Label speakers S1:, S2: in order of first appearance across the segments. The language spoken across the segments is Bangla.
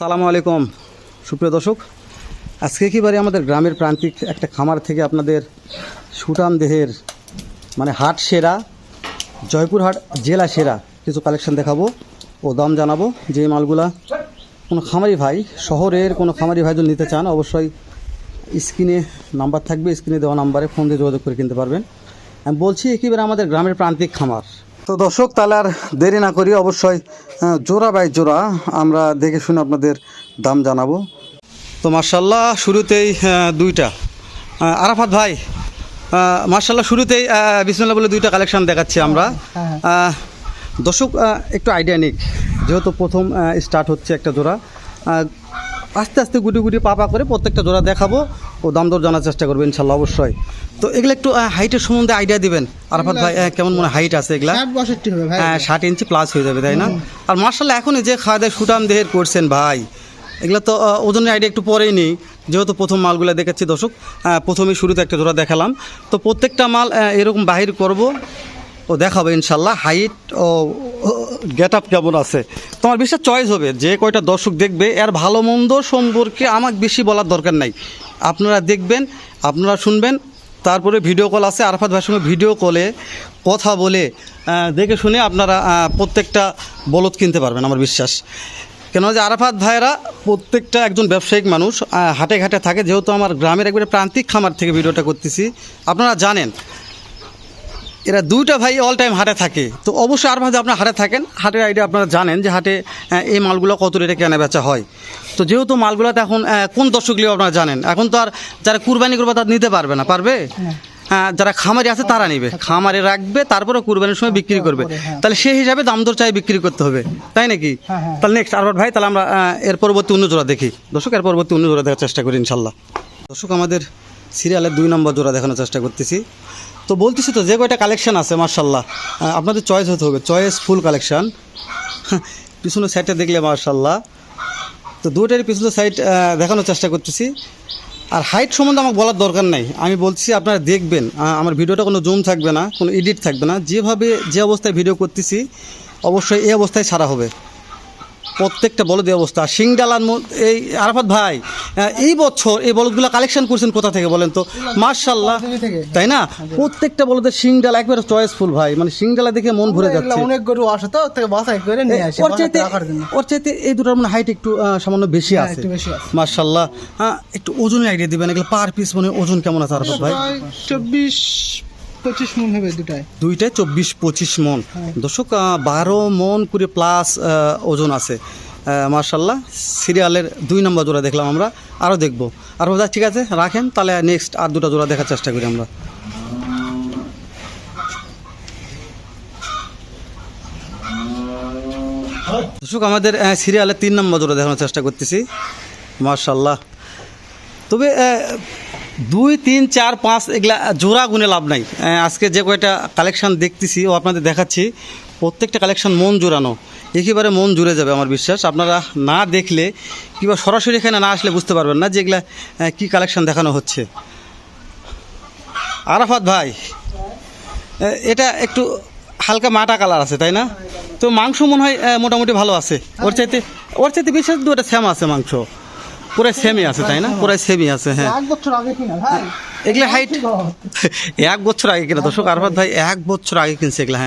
S1: সালামু আলাইকুম সুপ্রিয় দর্শক, আজকে একেবারে আমাদের গ্রামের প্রান্তিক একটা খামার থেকে আপনাদের সুঠাম দেহের মানে হাট সেরা, জয়পুরহাট জেলা সেরা কিছু কালেকশন দেখাবো ও দাম জানাবো। যে মালগুলা কোনো খামারি ভাই, শহরের কোনো খামারি ভাই যদি নিতে চান অবশ্যই স্ক্রিনে নাম্বার থাকবে, স্ক্রিনে দেওয়া নাম্বারে ফোন দিয়ে যোগাযোগ করে কিনতে পারবেন। আমি বলছি একেবারে আমাদের গ্রামের প্রান্তিক খামার। তো দর্শক, তাহলে আর দেরি না করি অবশ্যই জোড়া বাই জোড়া আমরা দেখে শুনে আপনাদের দাম জানাবো। তো মার্শাল্লাহ শুরুতেই দুইটা আরাফাত ভাই, মার্শাল্লাহ শুরুতেই বিসমিল্লাহ বলে দুইটা কালেকশন দেখাচ্ছি আমরা। দর্শক একটু আইডিয়া নিক, যেহেতু প্রথম স্টার্ট হচ্ছে একটা জোড়া, আস্তে আস্তে গুটি গুটি পাপা করে প্রত্যেকটা জোড়া দেখাবো ও দাম দর জানার চেষ্টা করবো ইনশাল্লাহ অবশ্যই। তো এগুলো একটু হাইটের সম্বন্ধে আইডিয়া দিবেন আরাফাত ভাই, কেমন মনে হাইট আছে এগুলা? 60 ইঞ্চি প্লাস হয়ে যাবে, তাই না? আর মার্শাল্লাহ এখনই যে খাওয়া দাওয়া সুটাম দেহের করছেন ভাই, এগুলো তো ওজনের আইডিয়া একটু পরেই নেই, যেহেতু প্রথম মালগুলো দেখাচ্ছি দর্শক। প্রথমেই শুরুতে একটা জোড়া দেখালাম, তো প্রত্যেকটা মাল এরকম বাহির করব ও দেখাবো ইনশাল্লাহ। হাইট ও গেট আপ কেমন আছে তোমার বিশ্বাস চয়েস হবে। যে কয়টা দর্শক দেখবে এর ভালো মন্দ সম্পর্কে আমাকে বেশি বলার দরকার নাই, আপনারা দেখবেন, আপনারা শুনবেন, তারপরে ভিডিও কল আছে আরাফাত ভাইয়ের সঙ্গে ভিডিও কলে কথা বলে দেখে শুনে আপনারা প্রত্যেকটা বলদ কিনতে পারবেন আমার বিশ্বাস। কেন যে আরাফাত ভাইয়েরা প্রত্যেকটা একজন ব্যবসায়িক মানুষ, হাটে ঘাটে থাকে, যেহেতু আমার গ্রামের একবারে প্রান্তিক খামার থেকে ভিডিওটা করতেছি, আপনারা জানেন এরা দুইটা ভাই অল টাইম হাটে থাকে। তো অবশ্যই আর ভাই আপনার হাটে থাকেন, হাটের আইডিয়া আপনারা জানেন যে হাটে এই মালগুলো কত রেটে কেনা বেচা হয়। তো যেহেতু মালগুলোতে এখন কোন দর্শকগুলো আপনারা জানেন, এখন তো আর যারা কুরবানি করবে তারা নিতে পারবে না, পারবে? যারা খামারি আছে তারা নিবে, খামারে রাখবে, তারপরে কুরবানির সময় বিক্রি করবে। তাহলে সেই হিসাবে দাম দর চাই বিক্রি করতে হবে, তাই নাকি? তাহলে নেক্সট আরবার ভাই, তাহলে আমরা এর পরবর্তী অন্য জোড়া দেখি দর্শক, এর পরবর্তী অন্য জোড়া দেখার চেষ্টা করি ইনশাল্লাহ। দর্শক আমাদের সিরিয়ালের 2 নম্বর জোড়া দেখানোর চেষ্টা করতেছি। তো বলতেছি তো যে কয়টা কালেকশান আছে মার্শাল্লাহ আপনাদের চয়েস হতে হবে, চয়েস ফুল কালেকশান। পিছনের সাইডটা দেখলে মার্শাল্লাহ, তো দুইটারই পিছনের সাইড দেখানোর চেষ্টা করতেছি। আর হাইট সম্বন্ধে আমাকে বলার দরকার নাই, আমি বলছি আপনারা দেখবেন, আমার ভিডিওটা কোনো জুম থাকবে না, কোনো এডিট থাকবে না, যেভাবে যে অবস্থায় ভিডিও করতেছি অবশ্যই এই অবস্থায় ছাড়া হবে, প্রত্যেকটা বলদ এই অবস্থা। সিংডালার এই আরাফাত ভাই এই বছর এই বলদগুলো কালেকশন করছেন কোথা থেকে বলেন তো? মার্শাল্লাহ, তাই না? প্রত্যেকটা বলদের সিংডালা একবারে চয়েসফুল ভাই, মানে সিংডালা দেখে মন ভরে যাচ্ছে।
S2: অনেক গরু আসে তো বাছাই করে নিয়ে আসে,
S1: ওর চাইতে এই দুটার মানে হাইট একটু সামান্য বেশি আছে মার্শাল্লাহ। একটু ওজনের আইডিয়া দিবেন, এগুলো পার পিস মানে ওজন কেমন আছে আরাফাত ভাই?
S2: 24-25 মন হবে
S1: দুইটায় 24-25 মন। দর্শক 12 মন করে প্লাস ওজন আছে মার্শাল্লাহ। সিরিয়ালের 2 নম্বর জোড়া দেখলাম আমরা, আরও দেখবো। আর বোঝা ঠিক আছে, রাখেন, তাহলে নেক্সট আর দুটো জোড়া দেখার চেষ্টা করি আমরা। দর্শক আমাদের সিরিয়ালের 3 নম্বর জোড়া দেখানোর চেষ্টা করতেছি মার্শাল্লাহ। তবে 2, 3, 4, 5 এগুলা জোড়া গুনে লাভ নাই। আজকে যে কয়টা কালেকশান দেখতেছি ও আপনাদের দেখাচ্ছি, প্রত্যেকটা কালেকশান মন জোড়ানো, একেবারে মন জুড়ে যাবে আমার বিশ্বাস। আপনারা না দেখলে কিংবা সরাসরি এখানে না আসলে বুঝতে পারবেন না যে এগুলা কী কালেকশান দেখানো হচ্ছে। আরাফাত ভাই এটা একটু হালকা মাটা কালার আছে, তাই না? তো মাংস মনে হয় মোটামুটি ভালো আছে, ওর চাইতে বিশেষ দুটো সেম আছে, মাংস পুরাই সেমই আছে, তাই না? পুরাই সেমই আছে। হ্যাঁ,
S2: 1 বছর আগে কিনা ভাই
S1: এগুলা হাইট 1 বছর আগে কিনা দর্শক, আরাফাত ভাই 1 বছর আগে কিনছে এগুলা।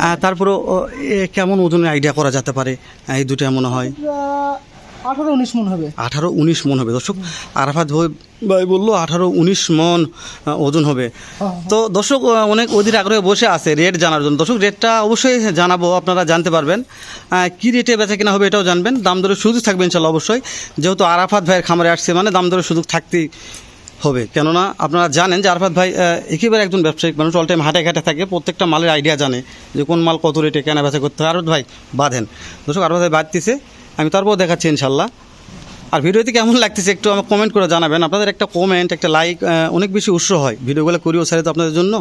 S1: হ্যাঁ, তারপরে কেমন ওজনের আইডিয়া করা যেতে পারে এই দুটো মনে হয়
S2: 18-19 মন হবে।
S1: 18-19 মন হবে দর্শক, আরাফাত ভাই বললো 18-19 মন ওজন হবে। তো দর্শক অনেক অধীর আগ্রহে বসে আছে রেট জানার জন্য। দর্শক রেটটা অবশ্যই জানাবো, আপনারা জানতে পারবেন কী রেটে বেচা কেনা হবে এটাও জানবেন। দাম দরের সুযোগ থাকবে ইনশাল্লাহ অবশ্যই, যেহেতু আরাফাত ভাইয়ের খামারে আসছে মানে দাম দরের সুযোগ থাকতেই হবে। কেননা আপনারা জানেন যে আরাফাত ভাই একেবারে একজন ব্যবসায়িক মানুষ, অল টাইম হাটে ঘাটে থাকে, প্রত্যেকটা মালের আইডিয়া জানে যে কোন মাল কত রেটে কেনা বেচা করতে হয়। আরাফাত ভাই বাঁধেন দর্শক, আরাফাত ভাই বাঁধতেছে, আমি তারপর দেখাচ্ছি ইনশাল্লাহ। আর ভিডিওতে কেমন লাগতেছে একটু আমাকে কমেন্ট করে জানাবেন, আপনাদের একটা কমেন্ট, একটা লাইক অনেক বেশি উৎস হয় ভিডিওগুলো করিও সারি তো আপনাদের জন্য।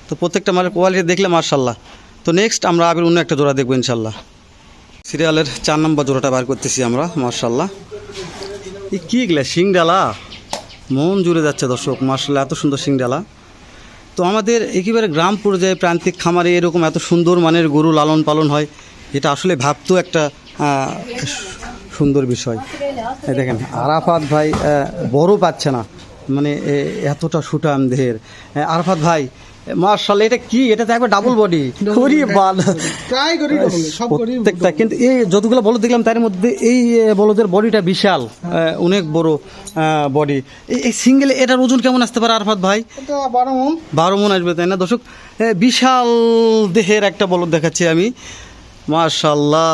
S1: তো প্রত্যেকটা মালের কোয়ালিটি দেখলে মার্শাল্লাহ। তো নেক্সট আমরা আবার অন্য একটা জোড়া দেখবো ইনশাল্লাহ। সিরিয়ালের 4 নম্বর জোড়াটা বার করতেছি আমরা মার্শাল্লাহ। এই কী এগুলা সিংডালা, মন জুড়ে যাচ্ছে দর্শক মার্শাল্লাহ, এত সুন্দর সিংডালা। তো আমাদের একেবারে গ্রাম পর্যায়ে প্রান্তিক খামারে এরকম এত সুন্দর মানের গরু লালন পালন হয়, এটা আসলে ভাবতেও একটা সুন্দর বিষয়। এই দেখেন আরাফাত ভাই বড় পাচ্ছে না, মানে এতটা সুঠাম দেহের। আরাফাত ভাই মাশাআল্লাহ, এটা কি? এটা তো একবার ডাবল বডি। করি বাল
S2: ট্রাই করি সব করি
S1: প্রত্যেকটা, কিন্তু এই যতগুলো বলদ দেখলাম তার মধ্যে এই বলদের বডিটা বিশাল, অনেক বড় বডি। এই সিঙ্গেল এটার ওজন কেমন আসতে পারে আরাফাত ভাই?
S2: এটা 12 মণ।
S1: 12 মণ আসবে, তাই না দর্শক? বিশাল দেহের একটা বলদ দেখাচ্ছি আমি, মাশাআল্লাহ।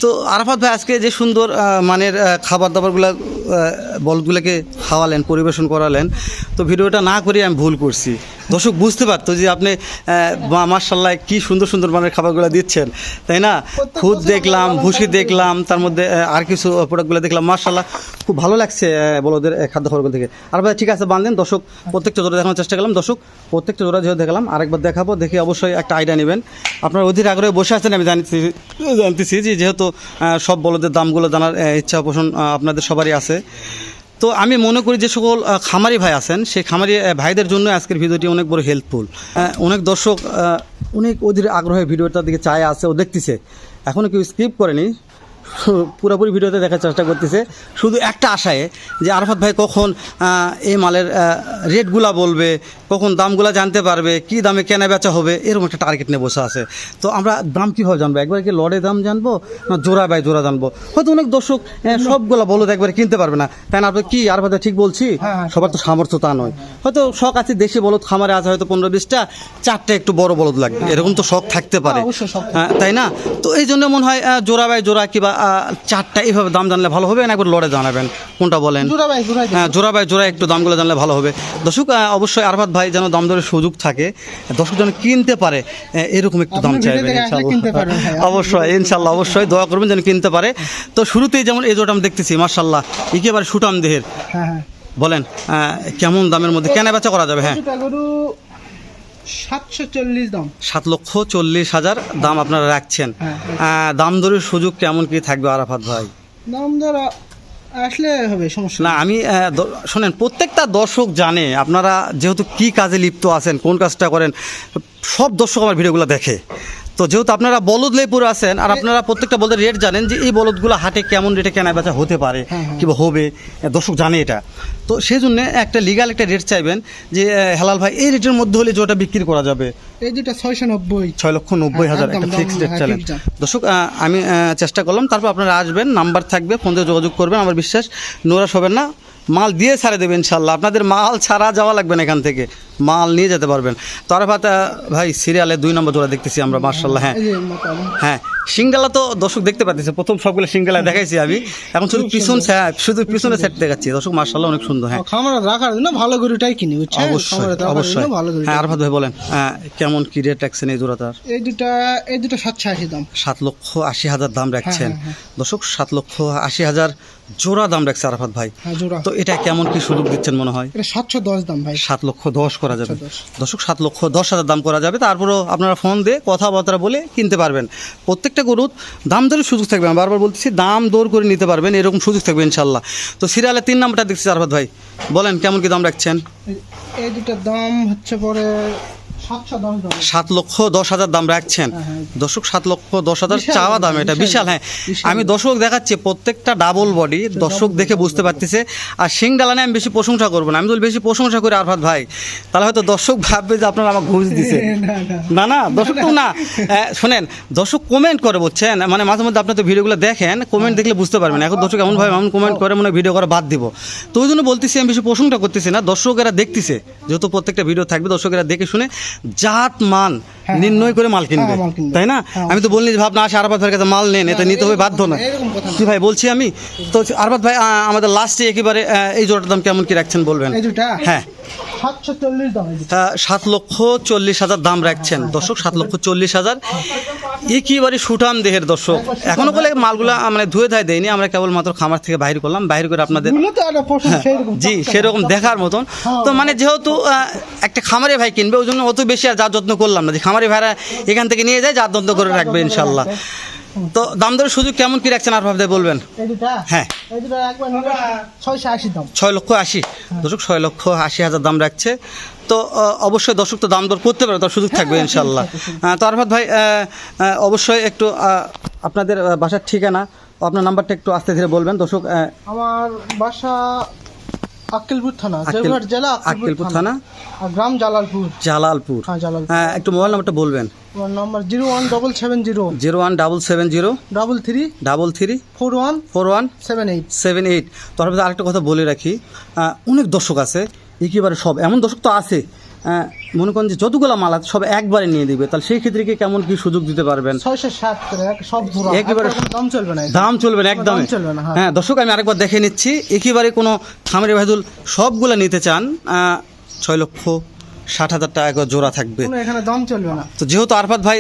S1: তো আরাফাত ভাই আজকে যে সুন্দর মানের খাবার দাবারগুলো বলদগুলোকে খাওয়ালেন, পরিবেশন করালেন, তো ভিডিওটা না করে আমি ভুল করছি। দর্শক বুঝতে পারতো যে আপনি মাশাআল্লাহ কি সুন্দর সুন্দর মানের খাবারগুলো দিচ্ছেন, তাই না? খুদ দেখলাম, ভুসি দেখলাম, তার মধ্যে আর কিছু প্রোডাক্টগুলো দেখলাম, মাশাআল্লাহ খুব ভালো লাগছে বলদের খাদ্য খাবারগুলো থেকে। আর ভাই ঠিক আছে, বাঁধলেন। দর্শক প্রত্যেকটা জোড়া দেখানোর চেষ্টা করলাম, দর্শক প্রত্যেকটা জোড়া যেহেতু দেখালাম, আরেকবার দেখাবো, দেখে অবশ্যই একটা আইডিয়া নেবেন। আপনার অধীর আগ্রহে বসে আছেন, আমি জানতেছি যে যেহেতু সব বলদের দামগুলো জানার ইচ্ছা পোষণ আপনাদের সবারই আছে। তো আমি মনে করি যে সকল খামারি ভাই আছেন, সেই খামারি ভাইদের জন্য আজকের ভিডিওটি অনেক বড় হেল্পফুল। অনেক দর্শক অনেক অধীর আগ্রহে ভিডিওটার দিকে চায় আছে, ও দেখতেছে, এখনও কেউ স্কিপ করেনি, পুরোপুরি ভিডিওতে দেখার চেষ্টা করতেছে, শুধু একটা আশায় যে আরাফাত ভাই কখন এই মালের রেটগুলা বলবে, কখন দামগুলা জানতে পারবে, কি দামে কেনা বেচা হবে, এরকম একটা টার্গেট নিয়ে বসে আছে। তো আমরা দাম কীভাবে জানবো? একবার কি লড়ে দাম জানবো, না জোড়া বাই জোড়া জানবো? হয়তো অনেক দর্শক সবগুলা বলদ একবারে কিনতে পারবে না, তাই না? আপনার কি আরাফাত ভাই ঠিক বলছি? সবার তো সামর্থ্য তা নয়, হয়তো শখ আছে, দেশি বলদ খামারে আছে হয়তো 15-20টা, 4টা একটু বড় বলদ লাগবে, এরকম তো শখ থাকতে পারে, তাই না? তো এই জন্য মনে হয় জোড়া বাই জোড়া কিংবা 4টা এইভাবে দাম জানলে ভালো হবে, না একবার লড়ে জানাবেন, কোনটা বলেন? জোড়া বাই জোড়া একটু দামগুলো জানলে ভালো হবে। দর্শক অবশ্যই আরাফাত ভাই যেন দাম দরের সুযোগ থাকে, দর্শক যেন কিনতে পারে, এরকম একটু দাম চাইবেন ইনশাআল্লাহ। অবশ্যই ইনশাআল্লাহ, অবশ্যই দোয়া করবেন যেন কিনতে পারে। তো শুরুতেই যেমন এই জোড়াটা আমি দেখতেছি, মাশাআল্লাহ একেবারে সুঠাম দেহের। বলেন কেমন দামের মধ্যে কেনা বেচা করা যাবে? হ্যাঁ,
S2: 740 দাম,
S1: 7,40,000 দাম আপনারা রাখছেন। দাম দরের সুযোগ কেমন কি থাকবে আরাফাত ভাই?
S2: দাম দর আসলে হবে, সমস্যা
S1: না। আমি শোনেন, প্রত্যেকটা দর্শক জানে আপনারা যেহেতু কি কাজে লিপ্ত আছেন, কোন কাজটা করেন, সব দর্শক আমার ভিডিওগুলো দেখে। তো যেহেতু আপনারা বলদ লেই পুরো আছেন, আর আপনারা প্রত্যেকটা বলদের রেট জানেন যে এই বলদগুলো হাটে কেমন রেটে কেনা বেচা হতে পারে কিংবা হবে, দর্শক জানে এটা। তো সেই জন্য একটা লিগাল একটা রেট চাইবেন যে হেলাল ভাই এই রেটের মধ্যে হলে যেটা বিক্রি করা যাবে।
S2: এই যেটা
S1: 6,90,000 একটা ফিক্সড রেট চাইলেন। দর্শক আমি চেষ্টা করলাম, তারপর আপনারা আসবেন, নাম্বার থাকবে, ফোন দিয়ে যোগাযোগ করবেন। আমার বিশ্বাস নোরাশ হবেন না, মাল দিয়ে ছাড়ে দেবেন ইনশাল্লাহ। আপনাদের মাল ছাড়া যাওয়া লাগবে না, এখান থেকে মাল নিয়ে যেতে পারবেন। তো আরাফাত ভাই সিরিয়ালে 2 নম্বর জোড়া দেখতেছি আমরা, মাশাআল্লাহ। হ্যাঁ সিঙ্গালা তো দর্শক দেখতে পাচ্ছেছে, প্রথম সবগুলো সিঙ্গালা দেখাইছি আমি, এখন শুধু পিছনে সেট দেখাচ্ছি দর্শক, মাশাআল্লাহ অনেক সুন্দর। হ্যাঁ,
S2: খামারে রাখার জন্য ভালো গরুটাই কিনি,
S1: অবশ্যই অবশ্যই। হ্যাঁ আরাফাত ভাই বলেন কেমন কি রেট রাখছেন এই জোড়াটার?
S2: এই দুটা 780 দাম,
S1: 7,80,000 দাম রাখছেন দর্শক, 7,80,000 জোড়া দাম রাখছে আরাফাত ভাই। তো এটা কেমন কি সুযোগ দিচ্ছেন মনে হয়?
S2: এটা 710 দাম ভাই,
S1: 7,10,000 করা যাবে দর্শক, 7,10,000 দাম করা যাবে। তারপরও আপনারা ফোন দিয়ে কথাবার্তা বলে কিনতে পারবেন। প্রত্যেকটা গরুর দাম দরের সুযোগ থাকবে, আমি বারবার বলতেছি, দাম দর করে নিতে পারবেন, এরকম সুযোগ থাকবে ইনশাল্লাহ। তো সিরিয়ালে 3 নম্বরটা দেখছি আরাফাত ভাই, বলেন কেমন কি দাম রাখছেন?
S2: এই দুটার দাম হচ্ছে পরে
S1: 7,10,000 দাম রাখছেন দর্শক, 7,10,000 চাওয়া দাম, এটা বিশাল। হ্যাঁ, আমি দর্শক দেখাচ্ছি প্রত্যেকটা ডাবল বডি, দর্শক দেখে বুঝতে পারতেছে। আর সিংডালানে আমি বেশি প্রশংসা করবো না, আমি যদি বেশি প্রশংসা করি আরাফাত ভাই, তাহলে হয়তো দর্শক ভাববে যে আপনারা আমার ঘুষ দিছে। না দর্শক তো না, শোনেন দর্শক কমেন্ট করে, বুঝছেন, মানে মাঝে মধ্যে আপনার তো ভিডিওগুলো দেখেন, কমেন্ট দেখলে বুঝতে পারবেন। এখন দর্শক এমনভাবে এমন কমেন্ট করে মনে ভিডিও করা বাদ দিব। তো ওই জন্য বলতেছি আমি বেশি প্রশংসা করতেছি না, দর্শকেরা দেখতেছে, যেহেতু প্রত্যেকটা ভিডিও থাকবে, দর্শকেরা দেখে শুনে জাত মান নির্ণয় করে মাল কিনবে, তাই না? আমি তো বলিনি ভাবনা আসে আরাফাত ভাইয়ের কাছে মাল নেন, এটা নিতে হবে বাধ্য না। কি ভাই বলছি আমি? তো আরাফাত ভাই আমাদের লাস্টে একেবারে এই জোড়াটার দাম কেমন কি রাখছেন বলবেন? হ্যাঁ 7,40,000 দাম রাখছেন দর্শক, 7,40,000 একেবারে সুঠাম দেহের দর্শক। এখনো বলে মালগুলা মানে ধুয়ে ধায় দেয়নি, আমরা কেবলমাত্র খামার থেকে বাইর করলাম, বাইর করে আপনাদের জি সেরকম দেখার মতন। তো মানে যেহেতু একটা খামারে ভাই কিনবে, ওই জন্য অত বেশি আর যত্ন করলাম না, যে খামারি ভাইরা এখান থেকে নিয়ে যায়, যত্ন করে রাখবে ইনশাল্লাহ। তো দাম দরের সুযোগ কেমন কি রাখছেন আরফাত ভাই বলবেন?
S2: এই দুটা
S1: হ্যাঁ
S2: এই দুটা একবার নিলে 680 দাম।
S1: 6,80,000 দর্শক, 6,80,000 দাম রাখছে। তো অবশ্যই দর্শক তো দাম দর করতে পারে, তার সুযোগ থাকবে ইনশাল্লাহ। তো আরফাত ভাই অবশ্যই একটু আপনাদের বাসার ঠিকানা ও আপনার নাম্বারটা একটু আস্তে ধীরে বলবেন দর্শক।
S2: আমার বাসা আক্কেলপুর থানা, জয়পুরহাট জেলা
S1: আক্কেলপুর থানা,
S2: আর গ্রাম জালালপুর।
S1: জালালপুর।
S2: হ্যাঁ জালালপুর।
S1: একটু মোবাইল নাম্বারটা বলবেন।
S2: আমার নাম্বার 01770
S1: 01770
S2: 33
S1: 33
S2: 41
S1: 41
S2: 78।
S1: 78। তো আরফাত ভাই আরেকটা কথা বলে রাখি, অনেক দর্শক আছে একেবারে সব, এমন দর্শক তো আছে মনে করেন যে যতগুলো মাল আছে সব একবারে নিয়ে দিবে, তাহলে সেই ক্ষেত্রে কি কেমন কি সুযোগ দিতে পারবেন?
S2: 660 করে সব ধরা
S1: একেবারে
S2: দাম চলবে না,
S1: দাম চলবে না একদম।
S2: দাম চলবে না।
S1: হ্যাঁ দর্শক আমি আরেকবার দেখে নিচ্ছি, একেবারে কোনো খামারি ভাইদুল সবগুলো নিতে চান 6,60,000 টাকা করে জোড়া থাকবে।
S2: কোনো এখানে দাম চলবে না।
S1: তো যেহেতু আরফাত ভাই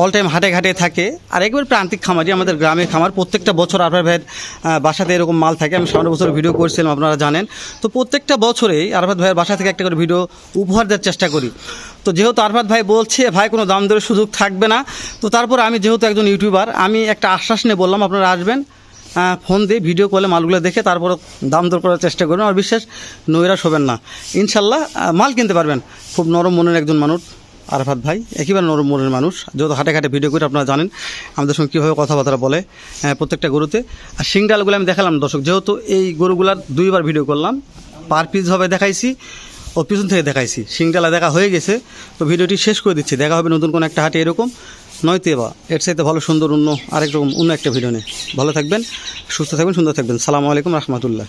S1: অল টাইম হাটে ঘাটে থাকে, আর একবার প্রান্তিক খামারি, আমাদের গ্রামের খামার, প্রত্যেকটা বছর আরফাত ভাইয়ের বাসাতে এরকম মাল থাকে। আমি সামনের বছর ভিডিও করছিলাম, আপনারা জানেন। তো প্রত্যেকটা বছরেই আরফাত ভাইয়ের বাসা থেকে একটা করে ভিডিও উপহার দেওয়ার চেষ্টা করি। তো যেহেতু আরফাত ভাই বলছে ভাই কোনো দাম দরের সুযোগ থাকবে না, তো তারপর আমি যেহেতু একজন ইউটিউবার, আমি একটা আশ্বাস নিয়ে বললাম আপনারা আসবেন, ফোন দিয়ে ভিডিও কলে মালগুলো দেখে তারপর দাম দর করার চেষ্টা করবেন। আমার বিশ্বাস নৈরাশ হবেন না, ইনশাল্লাহ মাল কিনতে পারবেন। খুব নরম মনের একজন মানুষ আরফাত ভাই, একেবারে নরম মনের মানুষ। যেহেতু হাটে ঘাটে ভিডিও করে আপনারা জানেন আমাদের সঙ্গে কীভাবে কথাবার্তা বলে প্রত্যেকটা গরুতে। আর শিংডালগুলো আমি দেখালাম দর্শক, যেহেতু এই গরুগুলার 2বার ভিডিও করলাম, পার পিস ভাবে দেখাইছি ও পিছন থেকে দেখাইছি, শিংডালা দেখা হয়ে গেছে। তো ভিডিওটি শেষ করে দিচ্ছি, দেখা হবে নতুন কোনো একটা হাটে এরকম নয়তো বা এর চাইতে ভালো সুন্দর অন্য আরেক রকম অন্য একটা ভিডিও নিয়ে। ভালো থাকবেন, সুস্থ থাকবেন, সুন্দর থাকবেন। সালামু আলাইকুম রহমতুল্লাহ।